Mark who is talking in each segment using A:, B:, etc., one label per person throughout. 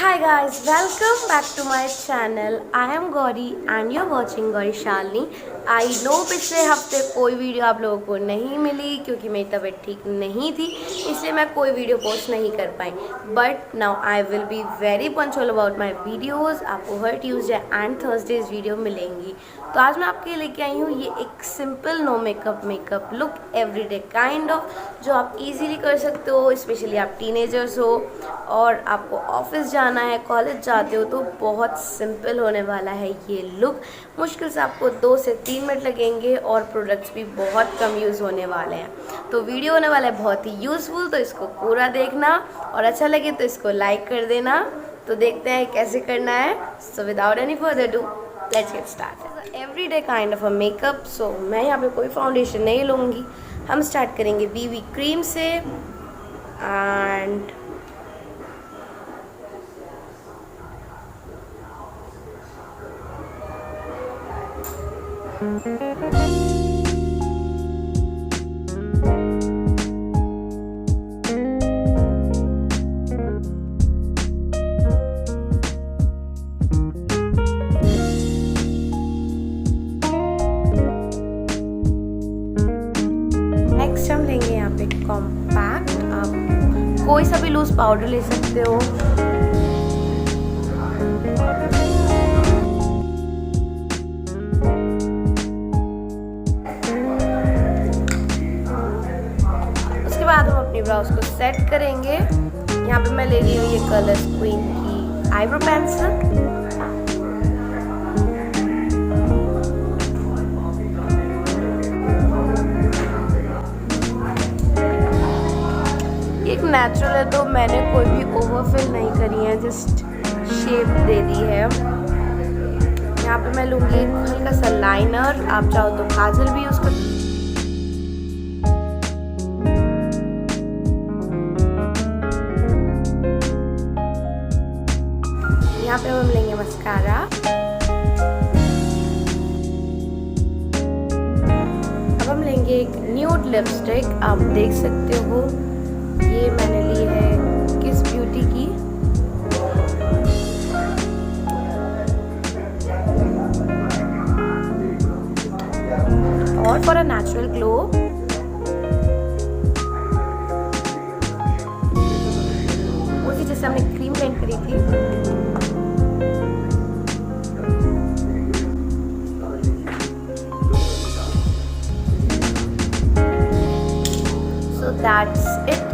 A: Hi guys, welcome back to my channel. I am Gauri and you're watching Gaurishalini. I know पिछले हफ्ते कोई video आप लोगों को नहीं मिली क्योंकि मेरी तबीयत ठीक नहीं थी, इसलिए मैं कोई वीडियो पोस्ट नहीं कर पाई. But now I will be very punctual about my videos. आपको हर ट्यूसडे एंड थर्सडेज वीडियो मिलेंगी. तो आज मैं आपके लिए लेके आई हूँ ये एक simple no makeup look everyday kind of, जो आप इजीली कर सकते हो. स्पेशली आप टीनेजर्स हो और आपको ऑफिस जाना है, कॉलेज जाते हो, तो बहुत सिंपल होने वाला है ये लुक. मुश्किल से आपको 2 से 3 मिनट लगेंगे और प्रोडक्ट्स भी बहुत कम यूज़ होने वाले हैं. तो वीडियो होने वाला है बहुत ही यूज़फुल, तो इसको पूरा देखना और अच्छा लगे तो इसको लाइक कर देना. तो देखते हैं कैसे करना है. So without any further do let's get start. Everyday kind of a makeup. So मैं यहाँ पे कोई फाउंडेशन नहीं लूँगी. हम स्टार्ट करेंगे बीबी क्रीम से. एंड नेक्स्ट हम लेंगे यहाँ पे कॉम्पैक्ट. आप कोई सा भी लूज पाउडर ले सकते हो. उसके बाद हम अपनी ब्राउज को सेट करेंगे. यहाँ पे मैं ले रही हूँ ये कलर क्वीन की आईब्रो पेंसिल. एक नेचुरल है तो मैंने कोई भी ओवरफिल नहीं करी है, जस्ट शेप दे दी है. यहाँ पे मैं लूँगी एक हल्का सा लाइनर. आप चाहो तो काजल भी यूज़ कर. यहाँ पे हम लेंगे मस्कारा. अब हम लेंगे एक न्यूड लिपस्टिक. आप देख सकते हो ये मैंने ली है किस ब्यूटी की. और फॉर अ नेचुरल ग्लो उसी जैसे हमने क्रीम पेंट करी थी. So that's it.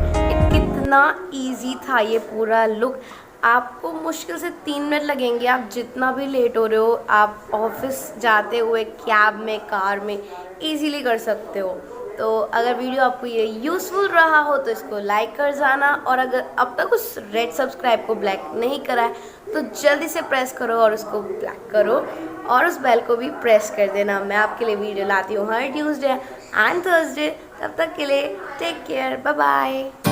A: कितना इजी था ये पूरा लुक. आपको मुश्किल से 3 मिनट लगेंगे. आप जितना भी लेट हो रहे हो, आप ऑफिस जाते हुए कैब में, कार में इजीली कर सकते हो. तो अगर वीडियो आपको ये यूज़फुल रहा हो तो इसको लाइक कर जाना. और अगर अब तक उस रेड सब्सक्राइब को ब्लैक नहीं करा है तो जल्दी से प्रेस करो और उसको ब्लैक करो और उस बेल को भी प्रेस कर देना. मैं आपके लिए वीडियो लाती हूँ हर ट्यूसडे एंड थर्सडे. तब तक के लिए टेक केयर. Bye bye.